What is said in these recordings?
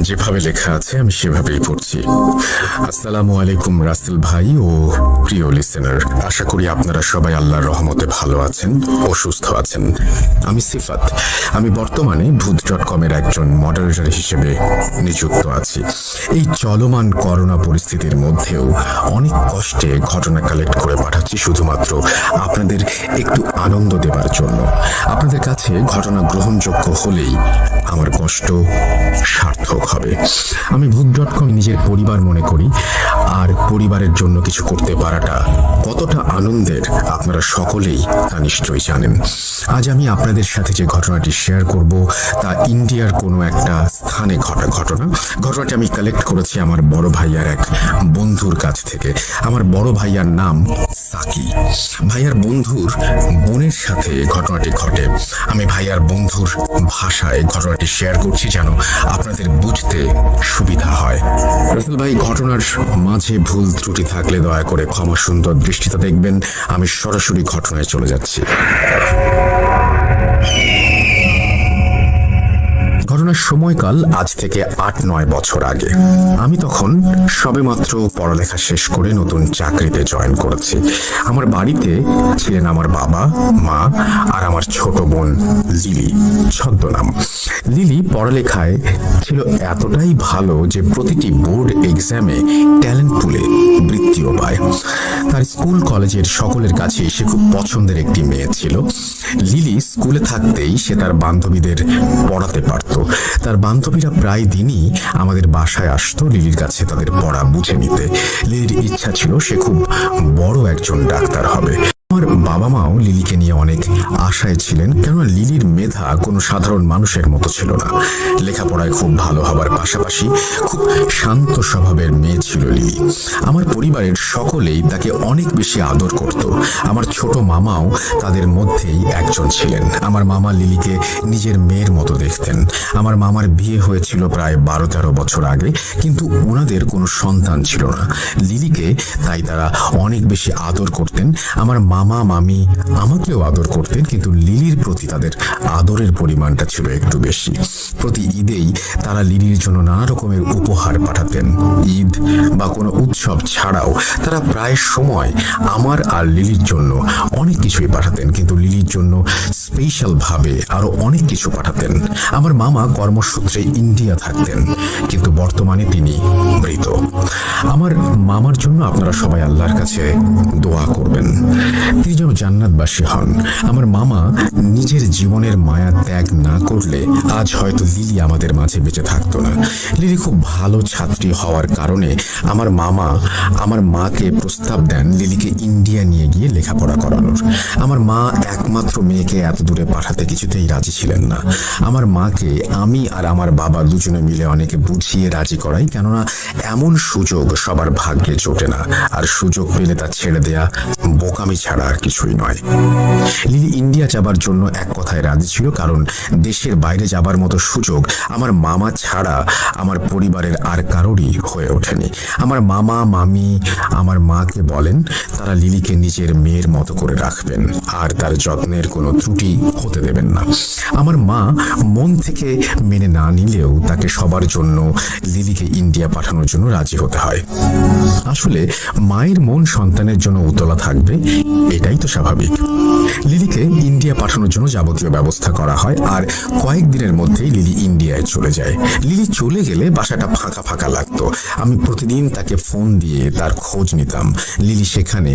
যেভাবে লেখা আছে আমি সেভাবেই পড়ছি। আসসালামু আলাইকুম রাসেল ভাই ও প্রিয় লিসেনার, আশা করি আপনারা সবাই আল্লাহর রহমতে ভালো আছেন ও সুস্থ আছেন। আমি সিফাত, আমি বর্তমানে ভূত.com এর একজন মডারেটর হিসেবে নিযুক্ত আছি। এই চলমান করোনা পরিস্থিতির মধ্যেও অনেক কষ্টে ঘটনা কালেক্ট করে পাঠাচ্ছি শুধুমাত্র আপনাদের একটু আনন্দ দেবার জন্য। আপনাদের কাছে ঘটনা গ্রহণযোগ্য হলেই আমার কষ্ট সার্থক হবে। আমি ভূত.com নিজের পরিবার মনে করি, আর পরিবারের জন্য কিছু করতে পারাটা কতটা আনন্দের আপনারা সকলেই তা নিশ্চয়ই জানেন। আজ আমি আপনাদের সাথে যে ঘটনাটি শেয়ার করব তা ইন্ডিয়ার কোনো একটা স্থানে ঘটা ঘটনাটি আমি কালেক্ট করেছি আমার বড় ভাইয়ার এক বন্ধুর কাছ থেকে। আমার বড় ভাইয়ার নাম সাকি। ভাইয়ার বন্ধুর বোনের সাথে ঘটনাটি ঘটে। আমি ভাইয়ার বন্ধুর ভাষায় ঘটনাটি শেয়ার করছি যেন আপনাদের বুঝতে সুবিধা হয়। রাসেল ভাই, ঘটনার মাঝে ভুল ত্রুটি থাকলে দয়া করে ক্ষমা সুন্দর দৃষ্টিতে দেখবেন। আমি সরাসরি ঘটনায় চলে যাচ্ছি। ঘটনার সময়কাল আজ থেকে ৮-৯ বছর আগে। আমি তখন সবেমাত্র পড়ালেখা শেষ করে নতুন চাকরিতে জয়েন করেছি। আমার বাড়িতে ছিলেন আমার বাবা, মা আর আমার ছোট বোন লিলি, ছদ্মনাম। লিলি পড়ালেখায় ছিল এতটাই ভালো যে প্রতিটি বোর্ড এক্সামে ট্যালেন্ট পুলে বৃত্তিও পায়। তার স্কুল কলেজের সকলের কাছে সে খুব পছন্দের একটি মেয়ে ছিল। লিলি স্কুলে থাকতেই সে তার বান্ধবীদের পড়াতে পারত। তার বান্ধবীরা প্রায় দিনই আমাদের বাসায় আসতো লিলির কাছে তাদের পড়া বুঝে নিতে। লিলির ইচ্ছা ছিল সে খুব বড় একজন ডাক্তার হবে। আমার বাবা মাও লিলিকে নিয়ে অনেক আশায় ছিলেন, কেননা লিলির মেধা কোনো সাধারণ মানুষের মতো ছিল না। লেখাপড়ায় খুব ভালো হবার পাশাপাশি খুব শান্ত স্বভাবের মেয়ে ছিল লিলি। আমার পরিবারের সকলেই তাকে অনেক বেশি আদর করত। আমার ছোট মামাও তাদের মধ্যেই একজন ছিলেন। আমার মামা লিলিকে নিজের মেয়ের মতো দেখতেন। আমার মামার বিয়ে হয়েছিল প্রায় 12-13 বছর আগে, কিন্তু ওনাদের কোনো সন্তান ছিল না। লিলিকে তাই তারা অনেক বেশি আদর করতেন। আমার মামা মামি আমাকেও আদর করতেন, কিন্তু লিলির প্রতি তাদের আদরের পরিমাণটা ছিল একটু বেশি। প্রতি ঈদেই তারা লিলির জন্য নানা রকমের উপহার পাঠাতেন। ঈদ বা কোনো উৎসব ছাড়াও তারা প্রায় সময় আমার আর লিলির জন্য অনেক কিছুই পাঠাতেন, কিন্তু লিলির জন্য স্পেশাল ভাবে আরো অনেক কিছু পাঠাতেন। আমার মামা কর্মসূত্রে ইন্ডিয়া থাকতেন, কিন্তু বর্তমানে তিনি মৃত। আমার মামার জন্য আপনারা সবাই আল্লাহর কাছে দোয়া করবেন, তিনি যেন জান্নাতবাসী হন। আমার মামা নিজের জীবনের মায়া ত্যাগ না করলে আজ হয়তো লিলি আমাদের মাঝে বেঁচে থাকতো না। লিলি খুব ভালো ছাত্রী হওয়ার কারণে আমার মামা আমার মাকে প্রস্তাব দেন লিলিকে ইন্ডিয়া নিয়ে গিয়ে লেখাপড়া করানোর। আমার মা একমাত্র মেয়েকে এত দূরে পাঠাতে কিছুতেই রাজি ছিলেন না। আমার মাকে আমি আর আমার বাবা দুজনে মিলে অনেকে বুঝিয়ে রাজি করাই, কেননা এমন সুযোগ সবার ভাগ্যে জোটে না, আর সুযোগ পেলে তা ছেড়ে দেয়া বোকামি ছাড়া আর কিছুই নয়। লিলি ইন্ডিয়া যাবার জন্য এক কথায় রাজি ছিল, কারণ দেশের বাইরে যাবার মতো সুযোগ আমার মামা ছাড়া আমার পরিবারের আর কারোরই হয়ে ওঠেনি। আমার মামা মামি আমার মাকে বলেন তারা লিলিকে নিজের মেয়ের মতো করে রাখবেন আর তার যত্নের কোনো ত্রুটি হতে দেবেন না। আমার মা মন থেকে মেনে না নিলেও তাকে সবার জন্য লিলিকে ইন্ডিয়া পাঠানোর জন্য রাজি হতে হয়। আসলে মায়ের মন সন্তানের জন্য উতলা থাকবে, এটাই তো স্বাভাবিক। লিলিকে ইন্ডিয়া পাঠানোর জন্য যাবতীয় ব্যবস্থা করা হয়, আর কয়েকদিনের মধ্যেই লিলি ইন্ডিয়ায় চলে যায়। লিলি চলে গেলে বাসাটা ফাঁকা ফাঁকা লাগতো। আমি প্রতিদিন তাকে ফোন দিয়ে তার খোঁজ নিতাম। লিলি সেখানে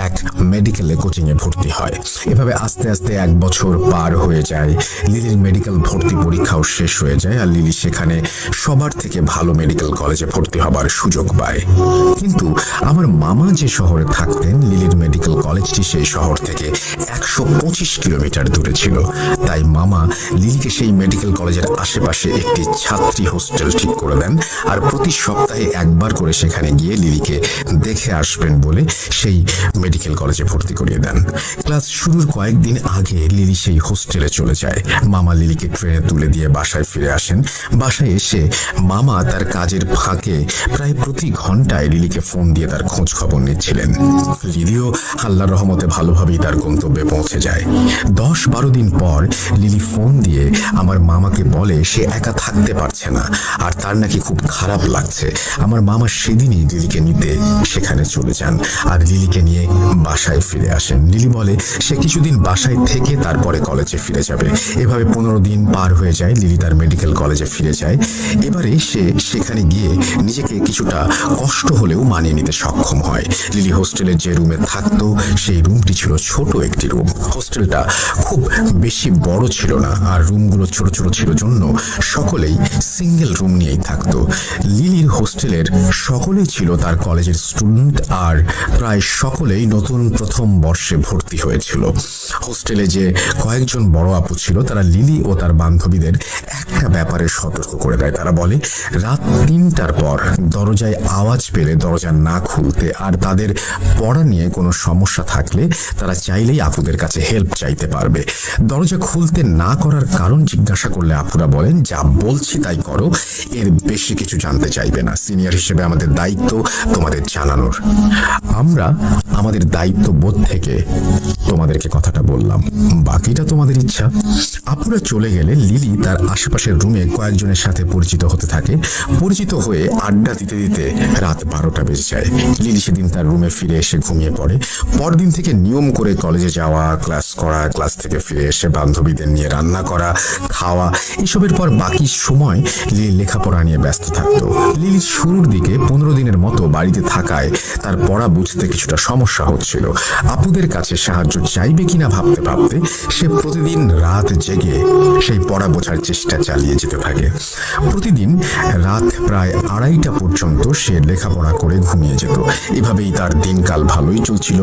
এক মেডিকেলে কোচিংয়ে ভর্তি হয়। এভাবে আস্তে আস্তে 1 বছর পার হয়ে যায়। লিলির মেডিকেল ভর্তি পরীক্ষাও শেষ হয়ে যায়, আর লিলি সেখানে সবার থেকে ভালো মেডিকেল কলেজে ভর্তি হবার সুযোগ পায়। কিন্তু আমার মামা যে শহরে থাকতেন, লিলির মেডিকেল কলেজটি সেই শহর থেকে 125 কিলোমিটার দূরে ছিল। তাই মামা লিলিকে সেই মেডিকেল কলেজের আশেপাশে একটি ছাত্রী হোস্টেল ঠিক করে দেন, আর প্রতি সপ্তাহে একবার করে সেখানে গিয়ে লিলিকে দেখে আসবেন বলে সেই মেডিকেল কলেজে ভর্তি করিয়ে দেন। ক্লাস শুরুর কয়েকদিন আগে লিলি সেই হোস্টেলে চলে যায়। মামা লিলিকে ট্রেনে তুলে দিয়ে বাসায় ফিরে আসেন। বাসায় এসে মামা তার কাজের ফাঁকে প্রায় প্রতি ঘন্টায় লিলিকে ফোন দিয়ে তার খোঁজ খবর নিচ্ছিলেন। লিলিও আল্লাহর রহমতে ভালোভাবেই তার গন্তব্যে পৌঁছে যায়। 10-12 দিন পর লিলি ফোন দিয়ে আমার মামাকে বলে সে একা থাকতে পারছে না আর তার নাকি খুব খারাপ লাগছে। আমার মামা সেদিনই লিলিকে নিতে সেখানে চলে যান আর লিলিকে নিয়ে বাসায় ফিরে আসেন। লিলি বলে সে কিছুদিন বাসায় থেকে তারপরে কলেজে ফিরে যাবে। এভাবে 15 দিন পার হয়ে যায়। লিলি তার মেডিকেল কলেজে ফিরে যায়। এবারে সে সেখানে গিয়ে নিজেকে কিছুটা কষ্ট হলেও মানিয়ে নিতে সক্ষম হয়। লিলি হোস্টেলের যে রুমে থাকতো সেই রুমটি ছিল ছোট একটি রুম। হোস্টেলটা খুব বেশি বড় ছিল না আর রুমগুলো ছোট ছোট ছিল জন্য সকলেই সিঙ্গেল রুম নিয়েই থাকতো। লিলির হোস্টেলের সকলেই ছিল তার কলেজের স্টুডেন্ট আর প্রায় সকলেই নতুন প্রথম বর্ষে ভর্তি হয়েছিল। হোস্টেলে যে কয়েকজন বড় আপু ছিল তারা লিলি ও তার বান্ধবীদের একটা ব্যাপারে সতর্ক করে দেয়। তারা বলে রাত 3টার পর দরজায় আওয়াজ পেলে দরজা না খুলতে আর তাদের পড়া নিয়ে কোনো সমস্যা থাকলে তারা চাইলেই আপুদের কাছে হেল্প চাইতে পারবে। দরজা খুলতে না করার কারণ জিজ্ঞাসা করলে আপুরা বলেন যা বলছি তাই করো, এর বেশি কিছু জানতে চাইবে না। সিনিয়র হিসেবে আমাদের দায়িত্ব তোমাদের জানানোর। আমরা আমাদের দায়িত্ববোধ থেকে তোমাদেরকে কথাটা বললাম, বাকিটা তোমাদের ইচ্ছা। আপুরা চলে গেলে লিলি তার আশেপাশের রুমে কয়েকজনের সাথে পরিচিত হতে থাকে। পরিচিত হয়ে আড্ডা দিতে দিতে রাত 12টা বেজে যায়। লিলি সেদিন তার রুমে ফিরে এসে ঘুমিয়ে পড়ে। পরদিন থেকে নিয়ম করে কলেজে যাওয়া, ক্লাস করা, ক্লাস থেকে ফিরে এসে বান্ধবীদের নিয়ে রান্না করা, খাওয়া, এসবের পর বাকি সময় লিলি লেখাপড়া নিয়ে ব্যস্ত থাকতো। লিলির শুরুর দিকে 15 দিনের মতো বাড়িতে থাকায় তার পড়া বুঝতে কিছুটা সমস্যা হচ্ছিল। আপুদের কাছে সাহায্য চাইবে কিনা ভাবতে ভাবতে সে প্রতিদিন রাত জেগে সেই পড়া বোঝার চেষ্টা চালিয়ে যেতে থাকে। প্রতিদিন রাত প্রায় 2:30টা পর্যন্ত সে লেখাপড়া করে ঘুমিয়ে যেত। এভাবেই তার দিনকাল ভালোই চলছিল।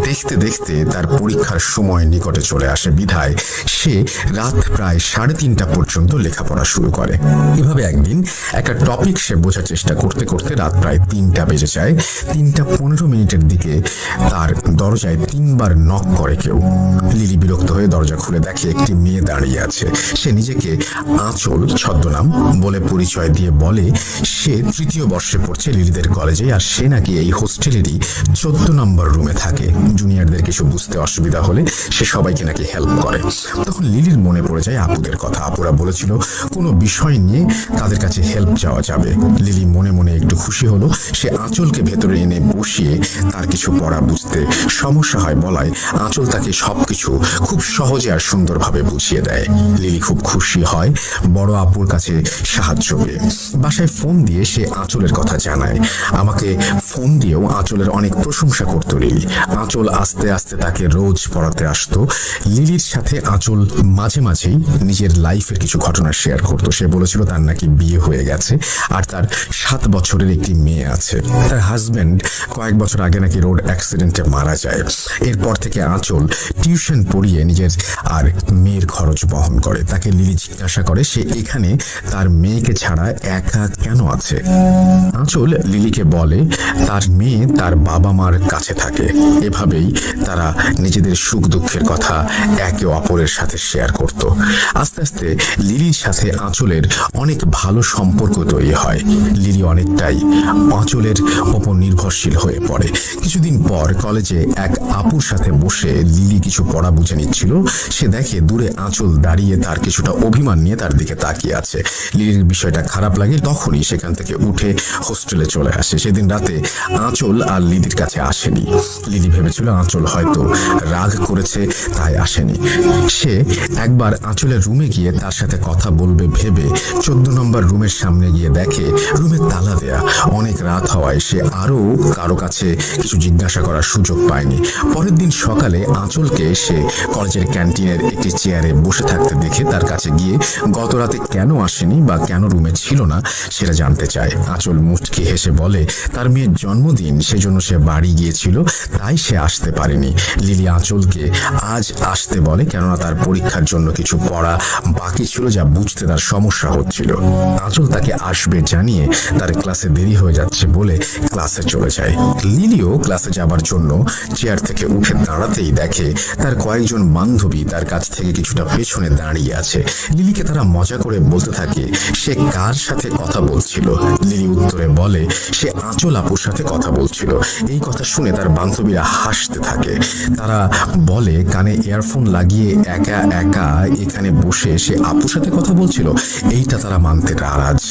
দেখতে দেখতে তার পরীক্ষার সময় নিকটে চলে আসে বিধায় সে রাত প্রায় 3:30টা পর্যন্ত লেখাপড়া শুরু করে। এভাবে একদিন একটা টপিক সে বোঝার চেষ্টা করতে করতে রাত প্রায় 3টা বেজে যায়। 3:15 দিকে তার দরজায় 3বার নক করে কেউ। লিলি বিরক্ত হয়ে দরজা খুলে দেখে একটি মেয়ে দাঁড়িয়ে আছে। সে নিজেকে আঁচল ছদ্মনাম বলে পরিচয় দিয়ে বলে সে 3য় বর্ষে পড়ছে লিলিদের কলেজে আর সে নাকি এই হোস্টেলেরই 14 নম্বর রুমে থাকে। জুনিয়রদের কিছু বুঝতে অসুবিধা হলে সে সবাইকে নাকি হেল্প করে। তখন লিলির মনে পড়ে যায় আপুদের কথা। আপুরা বলেছিল কোনো বিষয় নিয়ে তাদের কাছে হেল্প চাওয়া যাবে। লিলি মনে মনে একটু খুশি হলো। সে আঁচলকে ভেতরে এনে বসিয়ে তার কিছু পড়া বুঝতে সমস্যা হয় বলায় আঁচল তাকে সবকিছু খুব সহজে আর সুন্দরভাবে বুঝিয়ে দেয়। লিলি খুব খুশি হয় বড় আপুর কাছে সাহায্য পেয়ে। বাসায় ফোন দিয়ে সে আঁচলের কথা জানায়। আমাকে ফোন দিয়েও আঁচলের অনেক প্রশংসা করত লিলি। আঁচল আস্তে আস্তে তাকে রোজ পড়াতে আসতো। লিলির সাথে আঁচল মাঝে মাঝেই নিজের লাইফের কিছু ঘটনা শেয়ার করতো। সে বলেছিল তার নাকি বিয়ে হয়ে গেছে আর তার 7 বছরের একটি মেয়ে আছে। তার হাজবেন্ড কয়েক বছর আগে নাকি রোড অ্যাক্সিডেন্টে মারা যায়। এরপর থেকে আঁচল টিউশন পড়িয়ে নিজের আর মেয়ের খরচ বহন করে। তাকে লিলি জিজ্ঞাসা করে সে এখানে তার মেয়েকে ছাড়া একা কেন আছে। আঁচল লিলিকে বলে তার মেয়ে তার বাবা মার কাছে থাকে। এভাবেই তারা নিজেদের সুখ দুঃখের কথা একে অপরের সাথে শেয়ার করত। আস্তে আস্তে লিলির সাথে আঁচলের অনেক ভালো সম্পর্ক তৈরি হয়। লিলি অনেকটাই আঁচলের ওপর নির্ভরশীল হয়ে পড়ে। কিছুদিন পর কলেজে এক আপুর সাথে বসে লিলি কিছু পড়া বুঝে নিচ্ছিল। সে দেখে দূরে আঁচল দাঁড়িয়ে তার কিছুটা অভিমান নিয়ে তার দিকে তাকিয়ে আছে। লিলির বিষয়টা খারাপ লাগে। তখনই সেখান থেকে উঠে হোস্টেলে চলে আসে। সেদিন রাতে আঁচল আর লিলির কাছে আসেনি। লিলি ভেবেছিল আঁচল হয়তো রাগ করেছে তাই আসেনি। সে একবার আঁচলের রুমে গিয়ে তার সাথে কথা বলবে ভেবে 14 নম্বর রুমের সামনে গিয়ে দেখে রুমে তালা দেয়া। অনেক রাত হওয়ায় সে আরো কারো কাছে কিছু জিজ্ঞাসা করার সুযোগ পায়নি। পরের দিন সকালে আঁচলকে সে কলেজের ক্যান্টিনের একটি চেয়ারে বসে থাকতে দেখে তার কাছে গিয়ে গত রাতে কেন আসেনি বা কেন রুমে ছিল না সেটা জানতে চায়। আঁচল মুচকি হেসে বলে তার মেয়ের জন্মদিন, সেজন্য সে বাড়ি গিয়েছিল তাই সে আসতে পারেনি। লিলি আঁচলকে আজ আসতে বলে কেননা তার পরীক্ষার জন্য কিছু পড়া বাকি ছিল যা বুঝতে তার সমস্যা হচ্ছিল। আঁচল তাকে আসবে জানিয়ে তার ক্লাসে দেরি হয়ে যাচ্ছে বলে ক্লাসে চলে যায়। লিলিও ক্লাসে যাবার জন্য চেয়ার থেকে উঠে দাঁড়াতেই দেখে তার কয়েকজন বান্ধবী তার কাছ থেকে কিছুটা পেছনে দাঁড়িয়ে আছে। লিলিকে তারা মজা করে বলতে থাকে সে কার সাথে কথা বলছিল। লিলি উত্তরে বলে সে আঁচল আপুর সাথে কথা বলছিল। এই কথা শুনে তার বান্ধবীরা হাসতে থাকে। তারা বলে কানে ইয়ারফোন লাগিয়ে একা একা এখানে বসে সে আপুর সাথে কথা বলছিল। এইটা তারা মানতে নারাজ।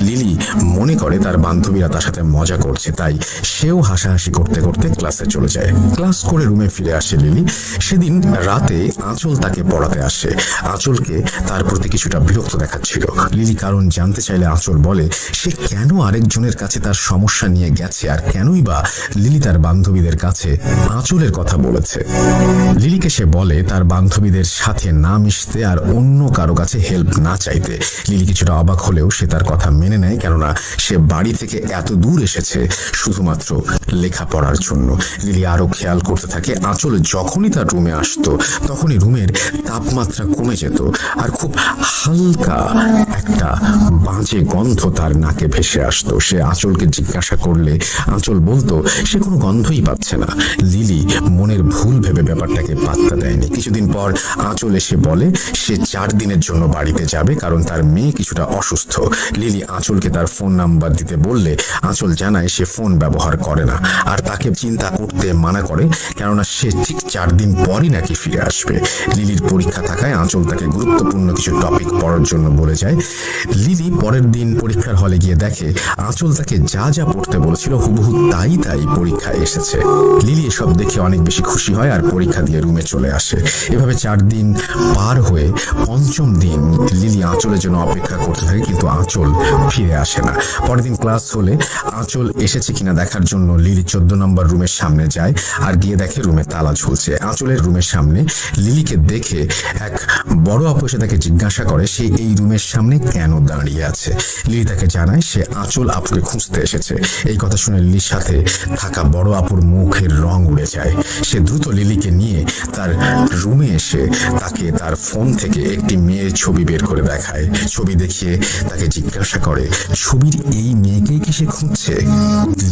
লিলি মনে করে তার বান্ধবীরা তার সাথে মজা করছে, তাই সেও হাসাহাসি করতে করতে ক্লাসে চলে যায়। ক্লাস করে রুমে ফিরে আসে লিলি। সেদিন রাতে আঁচল তাকে পড়াতে আসে। আঁচলকে তার প্রতি কিছুটা বিরক্ত দেখাচ্ছিল। লিলি কারণ জানতে চাইলে আঁচল বলে সে কেন আরেকজনের কাছে তার সমস্যা নিয়ে গেছে, আর কেনই বা লিলি তার বান্ধবীদের কাছে আঁচলের কথা বলেছে। লিলিকে সে বলে তার বান্ধবীদের সাথে না মিশতে আর অন্য কারো কাছে হেল্প না চাইতে। লিলি কিছুটা অবাক হলেও সে তার কথা মেনে নেয়, কেননা সে বাড়ি থেকে এত দূর এসেছে শুধুমাত্র লেখাপড়ার জন্য। লিলি আরো খেয়াল করতে থাকে আঁচল যখনই তার রুমে আসতো তখনই রুমের তাপমাত্রা কমে যেত আর খুব হালকা একটা বাজে গন্ধ তার নাকে ভেসে আসতো। সে আঁচলকে জিজ্ঞাসা করলে আঁচল বলতো সে কোনো গন্ধই পাচ্ছে না। লিলি মনের ভুল ভেবে ব্যাপারটাকে পাত্তা দেয়নি। কিছুদিন পর আঁচল এসে বলে সে 4 দিনের জন্য বাড়িতে যাবে, কারণ তার মেয়ে কিছুটা অসুস্থ। লিলি আঁচলকে তার ফোন নাম্বার দিতে বললে আঁচল জানায় সে ফোন ব্যবহার করে না আর তাকে চিন্তা করতে মানা করে, কেননা সে ঠিক 4 দিন পরই নাকি ফিরে আসবে। লিলির পরীক্ষা থাকায় আঁচল তাকে গুরুত্বপূর্ণ কিছু টপিক পড়ার জন্য বলে যায়। লিলি পরের দিন পরীক্ষার হলে গিয়ে দেখে আঁচল তাকে যা যা পড়তে বলেছিল হুবহু তাই পরীক্ষায় এসেছে। লিলি এসব দেখে অনেক বেশি খুশি হয় আর পরীক্ষা দিয়ে রুমে চলে আসে। এভাবে 4 দিন পার হয়ে 5ম দিন লিলি আঁচলের জন্য অপেক্ষা করতে থাকে, কিন্তু আঁচল ফিরে আসে না। পরের দিন ক্লাস হলে আঁচল এসেছে কিনা দেখার জন্য লিলি 14 নম্বর রুমের সামনে যায় আর গিয়ে দেখে রুমে তালা ঝুলছে। আঁচলের রুমের সামনে লিলিকে দেখে এক বড় আপু এসে তাকে জিজ্ঞাসা করে সে এই রুমের সামনে কেন দাঁড়িয়ে আছে। লিলি তাকে জানায় সে আঁচল আপুকে খুঁজতে এসেছে। এই কথা শুনে লিলির সাথে থাকা বড় আপুর মুখের রং উড়ে যায়। সে দ্রুত লিলিকে নিয়ে তার রুমে এসে তাকে তার ফোন থেকে একটি মেয়ের ছবি বের করে দেখায়। ছবি দেখিয়ে তাকে জিজ্ঞাসা করে ছবির এই মেয়েকেই কি সে খুঁজছে।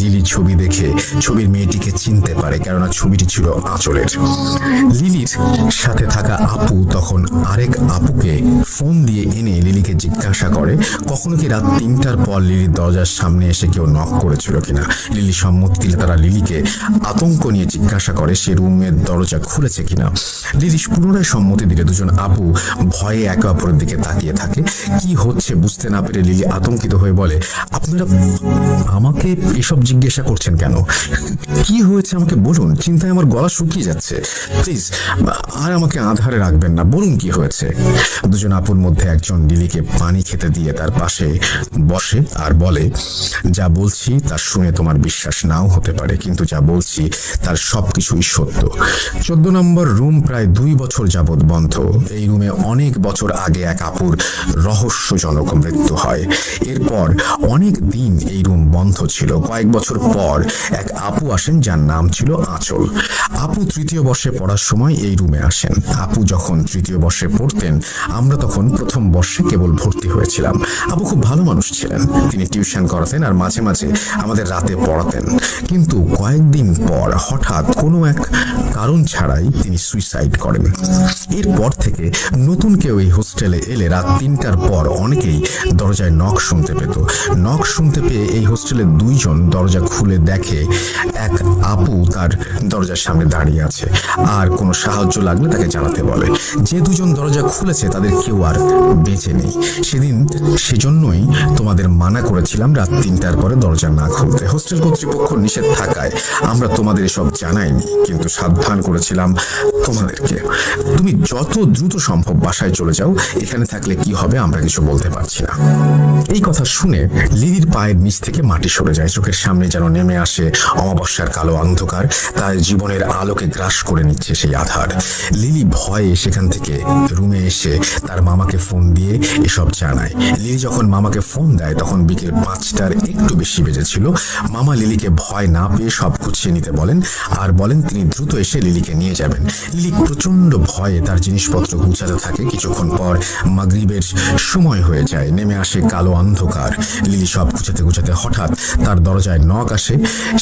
লিলি ছবি দেখে ছবির মেয়েটিকে চিনতে পারে, কেননা ছবিটি ছিল আঁচলের। লিলির সাথে থাকা আপু তখন আরেক আপুকে ফোন দিয়ে এনে লিলিকে জিজ্ঞাসা করে কখনো কি রাত 3টার পর লিলির দরজার সামনে এসে কেউ নক করেছিল কিনা। লিলি সম্মতি দিলে তারা লিলিকে আতঙ্ক নিয়ে জিজ্ঞাসা করে সে রুমের দরজা খুলেছে কিনা। লিলি পুনরায় সম্মতি দিলে দুজন আপু ভয়ে একে অপরের দিকে তাকিয়ে থাকে। কি হচ্ছে বুঝতে না পেরে লিলি আতঙ্কিত হয়ে বলে আপনারা আমাকে এসব জিজ্ঞাসা করছেন কেন? কি হয়েছে আমাকে বলুন, চিন্তায় আমার গলা শুকিয়ে যাচ্ছে, প্লিজ আর আমাকে আধারে রাখবেন না, বলুন কি হয়েছে। দুজন আপুর মধ্যে একজন লিলিকে পানি খেতে দিয়ে তার পাশে বসে আর বলে যা বলছি তা শুনে তোমার বিশ্বাস নাও হতে পারে, কিন্তু যা বলছি তার সবকিছুই সত্য। 14 নম্বর রুম প্রায় 2 বছর যাবৎ বন্ধ। এই রুমে অনেক বছর আগে এক আপুর রহস্যজনক মৃত্যু হয়। এরপর অনেক দিন এই রুম বন্ধ ছিল। কয়েক বছর পর এক আপু আসেন যার নাম ছিল আঁচল। আপু 3য় বর্ষে পড়ার সময় এই রুমে আসেন। আপু যখন 3য় বর্ষে পড়তেন আমরা তখন 1ম বর্ষে কেবল ভর্তি হয়েছিলাম। আপু খুব ভালো মানুষ ছিলেন। তিনি টিউশন করাতেন আর মাঝে মাঝে আমাদের রাতে পড়াতেন, কিন্তু কয়েকদিন পর হঠাৎ কোনো এক কারণ ছাড়াই তিনি সুইসাইড করেন। এরপর থেকে নতুন কেউ এই হোস্টেলে এলে রাত 3টার পর অনেকেই দরজায় নক শুনতে পেত। নক শুনতে পেয়ে এই হোস্টেলের 2 জন দরজা খুলে দেখে এক আপু তার দরজার সামনে দাঁড়িয়ে আছে আর কোনো সাহায্য লাগলে তাকে জানাতে বলে। যে 2 জন দরজা খুলেছে তাদের কেউ আর বেঁচে নেই। সেজন্যই তোমাদের মানা করেছিলাম রাত 3টার পরে দরজা না খুলতে। হোস্টেল কর্তৃপক্ষ নিষেধ থাকায় আমরা তোমাদের এসব জানাইনি, কিন্তু সাবধান করেছিলাম তোমাদেরকে। তুমি যত দ্রুত সম্ভব বাসায় চলে যাও, এখানে থাকলে কি হবে আমরা কিছু বলতে পারছি না। এই কথা শুনে লিলির পায়ের নিচ থেকে মাটি সরে যায়। চোখের সামনে যেন নেমে আসে অমাবস্যার কালো অন্ধকার। তার জীবনের আলোকে গ্রাস করে নিচ্ছে সেই আধার। লিলি ভয়ে সেখান থেকে রুমে এসে তার মামাকে ফোন দিয়ে এসব জানায়। লিলি যখন মামাকে ফোন দেয় তখন বিকেল 5টার একটু বেশি বেজেছিল। মামা লিলিকে ভয় না পেয়ে সব গুছিয়ে নিতে বলেন আর বলেন তিনি দ্রুত এসে লিলিকে নিয়ে যাবেন। লিলি প্রচন্ড ভয়ে তার জিনিসপত্র গুছাতে থাকে। কিছুক্ষণ পর মাগরিবের সময় হয়ে যায়, নেমে আসে কালো অন্ধকার। লিলি সব গুছাতে হঠাৎ তার দরজায় নক আসে।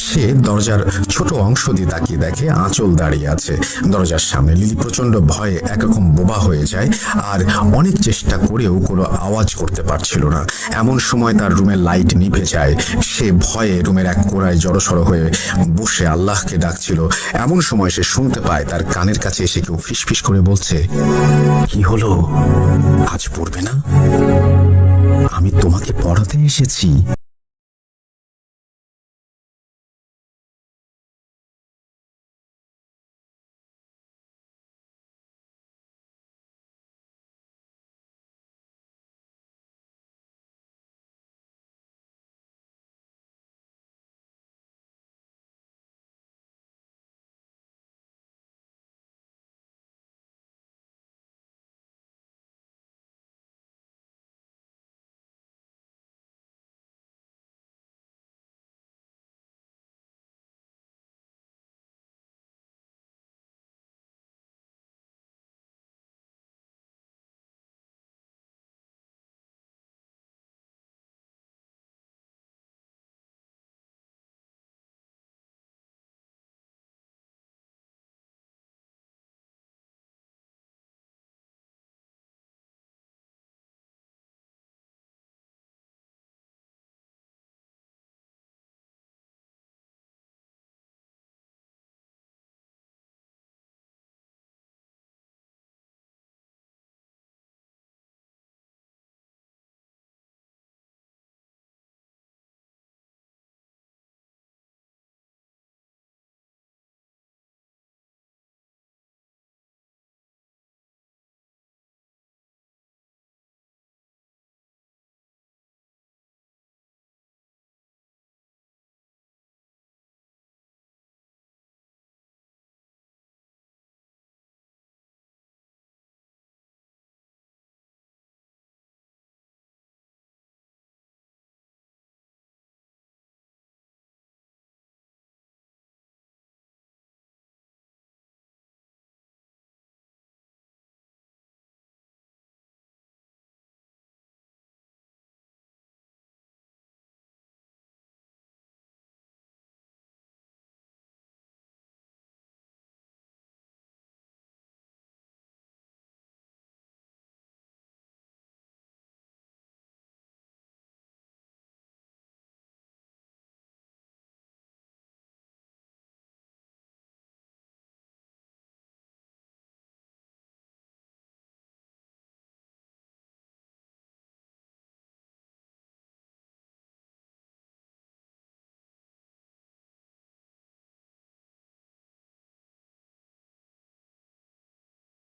সে দরজার ছোট অংশ দিয়ে তাকিয়ে দেখে আঁচল দাঁড়িয়ে আছে দরজার সামনে। লিলি প্রচন্ড ভয়ে একরকম বোবা হয়ে যায় আর অনেক চেষ্টা করেও কোনো আওয়াজ করতে পারছিল না। এমন সময় তার রুমের লাইট নিভে যায়। সে ভয়ে রুমের এক কোণায় জড়সড় হয়ে বসে আল্লাহকে ডাকছিল। এমন সময় সে শুনতে পায় তার কানের কাছে এসে কেউ ফিসফিস করে বলছে, কি হলো, আজ পড়বে না? আমি তোমাকে পড়াতে এসেছি।